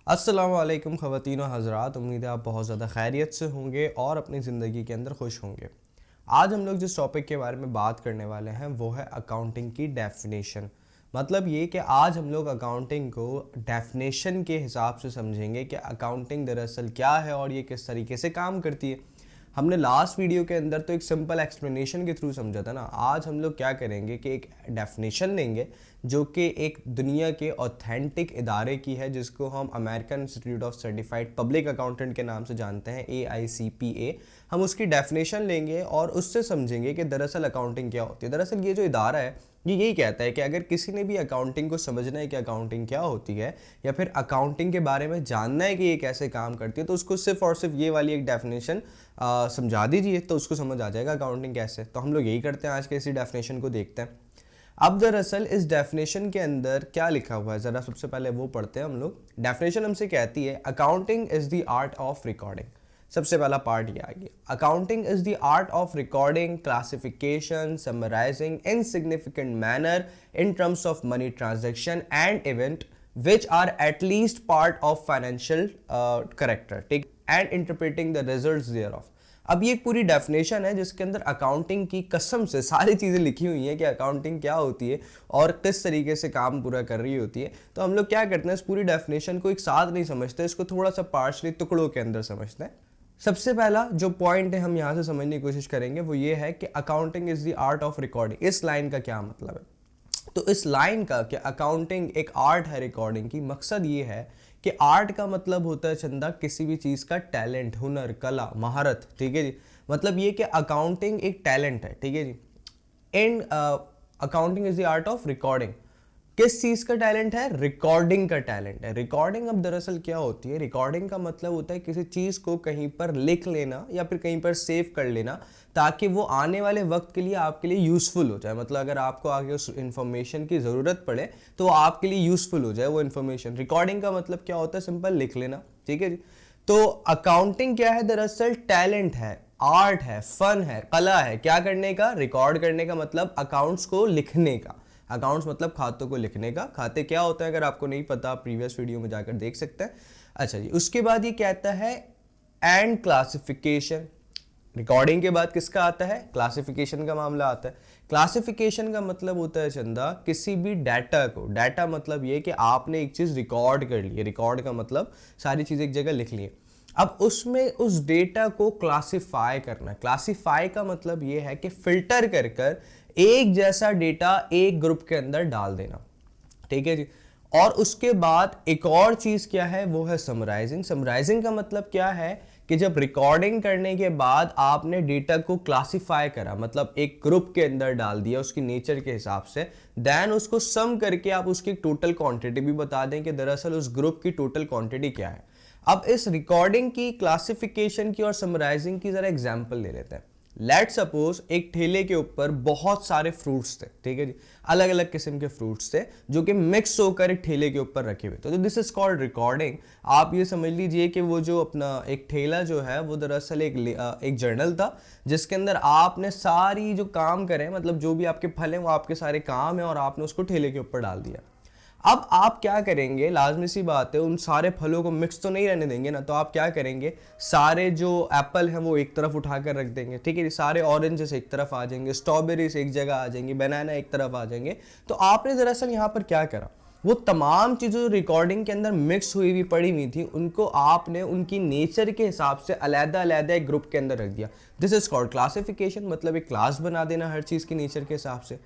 अस्सलाम वालेकुम ख़वातीन व हज़रात, उम्मीद है आप बहुत ज़्यादा खैरियत से होंगे और अपनी ज़िंदगी के अंदर खुश होंगे। आज हम लोग जिस टॉपिक के बारे में बात करने वाले हैं वो है अकाउंटिंग की डेफिनेशन। मतलब ये कि आज हम लोग अकाउंटिंग को डेफिनेशन के हिसाब से समझेंगे कि अकाउंटिंग दरअसल क्या है और ये किस तरीके से काम करती है। हमने लास्ट वीडियो के अंदर तो एक सिंपल एक्सप्लेनेशन के थ्रू समझा था ना। आज हम लोग क्या करेंगे कि एक डेफिनेशन लेंगे जो कि एक दुनिया के ऑथेंटिक इदारे की है, जिसको हम American institute of certified public accountant के नाम से जानते हैं, AICPA। हम उसकी डेफिनेशन लेंगे और उससे समझेंगे कि दरअसल अकाउंटिंग क्या होती है। दरअसल ये जो इदारा है ये यही कहता है कि अगर किसी ने भी अकाउंटिंग को समझना है कि अकाउंटिंग क्या होती है या फिर अकाउंटिंग के बारे में जानना है कि ये कैसे काम करती है, तो उसको सिर्फ और सिर्फ ये वाली एक डेफिनेशन समझा दीजिए तो उसको समझ आ जाएगा अकाउंटिंग कैसे। तो हम लोग यही करते हैं, आज के इसी डेफिनेशन को देखते हैं। अब दरअसल इस डेफिनेशन के अंदर क्या लिखा हुआ है, ज़रा सबसे पहले वो पढ़ते हैं हम लोग। डेफिनेशन हमसे कहती है accounting is the art of recording. सबसे पहला पार्ट ये आ गया, accounting is the art of recording, classification, summarising in significant manner in terms of money transaction and event which are at least part of financial character, ठीक, and interpreting the results thereof. अब ये एक पूरी definition है जिसके अंदर accounting की कसम से सारी चीज़ें लिखी हुई हैं कि अकाउंटिंग क्या होती है और किस तरीके से काम पूरा कर रही होती है। तो हम लोग क्या करते हैं, इस पूरी डेफिनेशन को एक साथ नहीं समझते, इसको थोड़ा सा पार्शली टुकड़ों के अंदर समझते हैं। सबसे पहला जो पॉइंट है हम यहाँ से समझने की कोशिश करेंगे वो ये है कि accounting is the art of recording. इस लाइन का क्या मतलब है? तो इस लाइन का कि अकाउंटिंग एक आर्ट है रिकॉर्डिंग की, मकसद ये है कि आर्ट का मतलब होता है चंदा किसी भी चीज़ का टैलेंट, हुनर, कला, महारत, ठीक है जी। मतलब ये कि अकाउंटिंग एक टैलेंट है, ठीक है जी। And accounting is the art of recording. किस चीज़ का टैलेंट है? रिकॉर्डिंग का टैलेंट है। रिकॉर्डिंग अब दरअसल क्या होती है? रिकॉर्डिंग का मतलब होता है किसी चीज़ को कहीं पर लिख लेना या फिर कहीं पर सेव कर लेना ताकि वो आने वाले वक्त के लिए आपके लिए यूज़फुल हो जाए। मतलब अगर आपको आगे उस इन्फॉर्मेशन की ज़रूरत पड़े तो वो आपके लिए यूज़फुल हो जाए वो इन्फॉर्मेशन। रिकॉर्डिंग का मतलब क्या होता है? सिंपल लिख लेना, ठीक है जी। तो अकाउंटिंग क्या है? दरअसल टैलेंट है, आर्ट है, फन है, कला है। क्या करने का? रिकॉर्ड करने का, मतलब अकाउंट्स को लिखने का। अकाउंट्स मतलब खातों को लिखने का। खाते क्या होता है अगर आपको नहीं पता, प्रीवियस वीडियो में जाकर देख सकते हैं। अच्छा जी, उसके बाद ये कहता है एंड क्लासिफिकेशन। रिकॉर्डिंग के बाद किसका आता है? क्लासिफिकेशन का मामला आता है। क्लासिफिकेशन का मतलब होता है चंदा किसी भी डाटा को, डाटा मतलब ये कि आपने एक चीज़ रिकॉर्ड कर ली है। रिकॉर्ड का मतलब सारी चीज़ एक जगह लिख ली है। अब उसमें उस डेटा को क्लासिफाई करना। क्लासिफाई का मतलब ये है कि फिल्टर कर कर एक जैसा डेटा एक ग्रुप के अंदर डाल देना, ठीक है जी। और उसके बाद एक और चीज़ क्या है, वो है समराइजिंग। समराइजिंग का मतलब क्या है कि जब रिकॉर्डिंग करने के बाद आपने डेटा को क्लासिफाई करा, मतलब एक ग्रुप के अंदर डाल दिया उसकी नेचर के हिसाब से, देन उसको सम करके आप उसकी टोटल क्वांटिटी भी बता दें कि दरअसल उस ग्रुप की टोटल क्वांटिटी क्या है। अब इस रिकॉर्डिंग की, क्लासिफिकेशन की और समराइजिंग की जरा एग्जांपल ले लेते हैं। लेट सपोज एक ठेले के ऊपर बहुत सारे फ्रूट्स थे, ठीक है जी, अलग अलग किस्म के फ्रूट्स थे जो कि मिक्स होकर एक ठेले के ऊपर रखे हुए। तो दिस इज कॉल्ड रिकॉर्डिंग। आप ये समझ लीजिए कि वो जो अपना एक ठेला जो है वो दरअसल एक जर्नल था जिसके अंदर आपने सारी जो काम करें, मतलब जो भी आपके फल हैं वो आपके सारे काम है और आपने उसको ठेले के ऊपर डाल दिया। अब आप क्या करेंगे, लाजमी सी बात है, उन सारे फलों को मिक्स तो नहीं रहने देंगे ना। तो आप क्या करेंगे, सारे जो एप्पल हैं वो एक तरफ उठाकर रख देंगे, ठीक है। सारे ऑरेंजेस एक तरफ आ जाएंगे, स्ट्रॉबेरीज एक जगह आ जाएंगी, बनाना एक तरफ आ जाएंगे। तो आपने दरअसल यहाँ पर क्या करा, वो तमाम चीज़ें जो रिकॉर्डिंग के अंदर मिक्स हुई हुई पड़ी हुई थी उनको आपने उनकी नेचर के हिसाब से अलग अलग एक ग्रुप के अंदर रख दिया। This is called classification. मतलब एक क्लास बना देना हर चीज़ की नेचर के हिसाब से।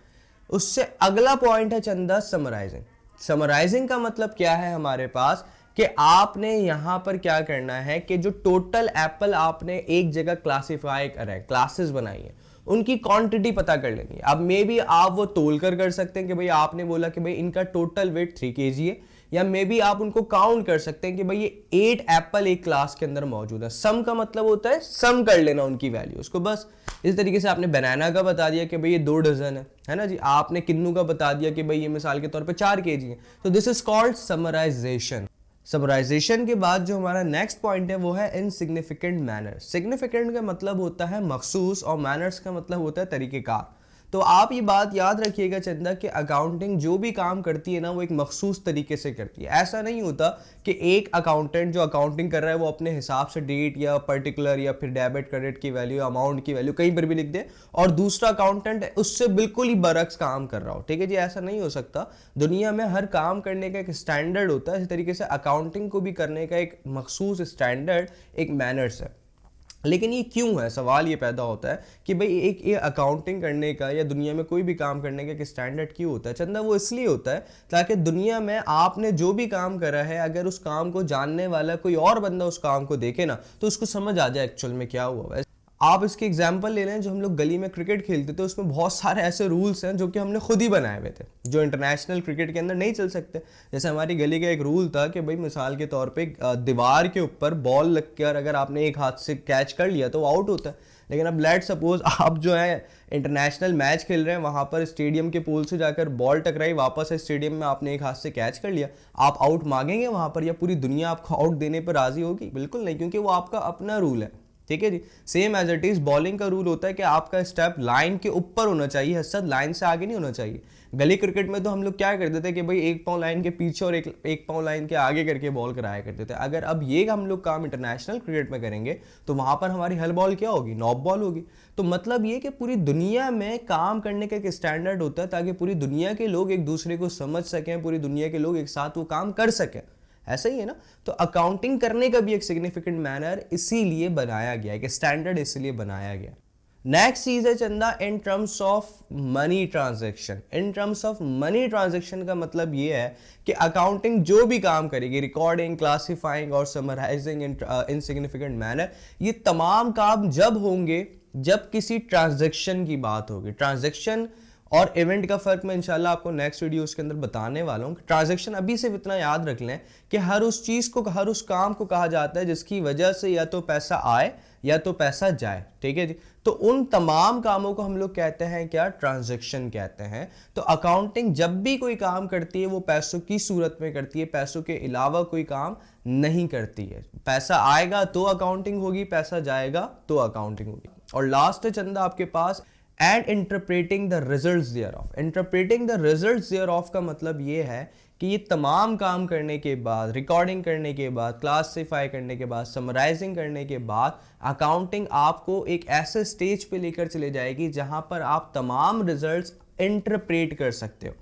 उससे अगला पॉइंट है चंदा समराइजिंग। समराइजिंग का मतलब क्या है हमारे पास कि आपने यहां पर क्या करना है कि जो टोटल एप्पल आपने एक जगह क्लासिफाई करा है, क्लासेस बनाई है, उनकी क्वांटिटी पता कर लेनी है। अब मे बी आप वो तोल कर सकते हैं कि भाई आपने बोला कि भाई इनका टोटल वेट 3 kg है, या मे बी आप उनको काउंट कर सकते हैं कि भाई ये 8 एप्पल एक क्लास के अंदर मौजूद है। सम का मतलब होता है सम कर लेना उनकी वैल्यू उसको। बस इस तरीके से आपने बनाना का बता दिया कि भाई ये 2 डजन है ना जी। आपने किन्नू का बता दिया कि भाई ये मिसाल के तौर पे 4 kg है। तो this is called summarisation. Summarisation के बाद जो हमारा नेक्स्ट पॉइंट है वो है इनसिग्निफिकेंट मैनर। सिग्निफिकेंट का मतलब होता है मखसूस और मैनर्स का मतलब होता है तरीक़ेकार। तो आप ये बात याद रखिएगा चंदा कि अकाउंटिंग जो भी काम करती है ना वो एक मखसूस तरीके से करती है। ऐसा नहीं होता कि एक अकाउंटेंट जो अकाउंटिंग कर रहा है वो अपने हिसाब से डेट या पर्टिकुलर या फिर डेबिट क्रेडिट की वैल्यू, अमाउंट की वैल्यू कहीं पर भी लिख दे और दूसरा अकाउंटेंट उससे बिल्कुल ही बरक्स काम कर रहा हो। ठीक है जी, ऐसा नहीं हो सकता। दुनिया में हर काम करने का एक स्टैंडर्ड होता है, इसी तरीके से अकाउंटिंग को भी करने का एक मखसूस स्टैंडर्ड, एक मैनर्स है। लेकिन ये क्यों है, सवाल ये पैदा होता है कि भाई एक ये अकाउंटिंग करने का या दुनिया में कोई भी काम करने का एक स्टैंडर्ड क्यों होता है चंदा? वो इसलिए होता है ताकि दुनिया में आपने जो भी काम करा है, अगर उस काम को जानने वाला कोई और बंदा उस काम को देखे ना तो उसको समझ आ जाए एक्चुअल में क्या हुआ है। आप इसके एग्जाम्पल ले लें, जो हम लोग गली में क्रिकेट खेलते थे उसमें बहुत सारे ऐसे रूल्स हैं जो कि हमने खुद ही बनाए हुए थे, जो इंटरनेशनल क्रिकेट के अंदर नहीं चल सकते। जैसे हमारी गली का एक रूल था कि भाई मिसाल के तौर पे दीवार के ऊपर बॉल लग कर अगर आपने एक हाथ से कैच कर लिया तो वो आउट होता है। लेकिन अब लेट सपोज आप जो है इंटरनेशनल मैच खेल रहे हैं, वहां पर स्टेडियम के पोल से जाकर बॉल टकराई, वापस स्टेडियम में आपने एक हाथ से कैच कर लिया, आप आउट मांगेंगे वहां पर या पूरी दुनिया आपको आउट देने पर राजी होगी? बिल्कुल नहीं, क्योंकि वो आपका अपना रूल है। ठीक है जी, same as it is bowling का रूल होता है कि आपका स्टेप लाइन के ऊपर होना चाहिए, हद लाइन से आगे नहीं होना चाहिए। गली क्रिकेट में तो हम लोग क्या करते थे कि भाई एक पाँव लाइन के पीछे और एक पाँव लाइन के आगे करके बॉल कराया करते थे। अगर अब ये हम लोग काम इंटरनेशनल क्रिकेट में करेंगे तो वहां पर हमारी हल बॉल क्या होगी? नॉब बॉल होगी। तो मतलब ये कि पूरी दुनिया में काम करने का एक स्टैंडर्ड होता है ताकि पूरी दुनिया के लोग एक दूसरे को समझ सकें, पूरी दुनिया के लोग एक साथ वो काम कर सकें। ऐसा ही है ना? तो अकाउंटिंग करने का भी एक सिग्निफिकेंट मैनर इसीलिए बनाया गया, एक स्टैंडर्ड इसीलिए बनाया गया। नेक्स्ट चीज है चंदा इन terms of money transaction. In terms of money transaction का मतलब ये है कि अकाउंटिंग जो भी काम करेगी, रिकॉर्डिंग, क्लासिफाइंग और समराइजिंग इन सिग्निफिकेंट मैनर, ये तमाम काम जब होंगे जब किसी ट्रांजैक्शन की बात होगी। ट्रांजैक्शन और इवेंट का फर्क मैं इंशाल्लाह आपको नेक्स्ट वीडियो के अंदर बताने वाला हूँ। ट्रांजैक्शन अभी से इतना याद रख लें कि हर उस चीज को, हर उस काम को कहा जाता है जिसकी वजह से या तो पैसा आए या तो पैसा जाए। ठीक है जी, तो उन तमाम कामों को हम लोग कहते हैं क्या? ट्रांजैक्शन कहते हैं। तो अकाउंटिंग जब भी कोई काम करती है वो पैसों की सूरत में करती है, पैसों के अलावा कोई काम नहीं करती है। पैसा आएगा तो अकाउंटिंग होगी, पैसा जाएगा तो अकाउंटिंग होगी। और लास्ट है चंदा आपके पास and interpreting the results thereof. Interpreting the results thereof का मतलब ये है कि ये तमाम काम करने के बाद, रिकॉर्डिंग करने के बाद, क्लासिफाई करने के बाद, समराइजिंग करने के बाद, अकाउंटिंग आपको एक ऐसे स्टेज पे लेकर चले जाएगी जहां पर आप तमाम रिजल्ट्स इंटरप्रेट कर सकते हो।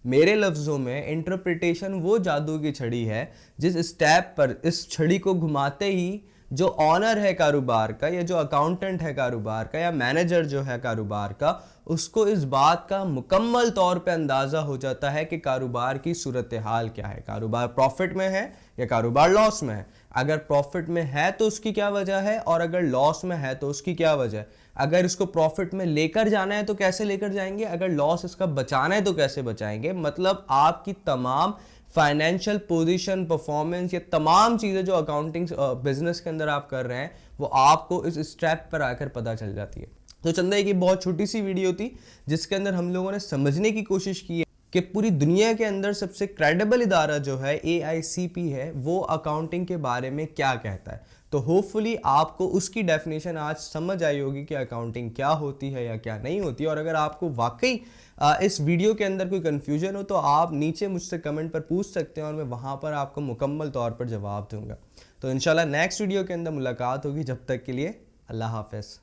मेरे लफ्जों में इंटरप्रिटेशन वो जादू की छड़ी है जिस स्टेप पर इस छड़ी को घुमाते ही जो ऑनर है कारोबार का, या जो अकाउंटेंट है कारोबार का, या मैनेजर जो है कारोबार का, उसको इस बात का मुकम्मल तौर पे अंदाजा हो जाता है कि कारोबार की सूरत हाल क्या है। कारोबार प्रॉफिट में है या कारोबार लॉस में है। अगर प्रॉफिट में है तो उसकी क्या वजह है, और अगर लॉस में है तो उसकी क्या वजह है। अगर इसको प्रॉफिट में लेकर जाना है तो कैसे लेकर जाएंगे, अगर लॉस इसका बचाना है तो कैसे बचाएंगे। मतलब आपकी तमाम फाइनेंशियल पोजीशन, परफॉर्मेंस, ये तमाम चीज़ें जो अकाउंटिंग बिजनेस के अंदर आप कर रहे हैं वो आपको इस स्टेप पर आकर पता चल जाती है। तो चंदा एक बहुत छोटी सी वीडियो थी जिसके अंदर हम लोगों ने समझने की कोशिश की है कि पूरी दुनिया के अंदर सबसे क्रेडिबल इदारा जो है AICP है, वो अकाउंटिंग के बारे में क्या कहता है। तो होपफुली आपको उसकी डेफिनेशन आज समझ आई होगी कि अकाउंटिंग क्या होती है या क्या नहीं होती। और अगर आपको वाकई इस वीडियो के अंदर कोई कन्फ्यूजन हो तो आप नीचे मुझसे कमेंट पर पूछ सकते हैं और मैं वहाँ पर आपको मुकम्मल तौर पर जवाब दूंगा। तो इंशाल्लाह नेक्स्ट वीडियो के अंदर मुलाकात होगी। जब तक के लिए अल्लाह हाफ़िज़।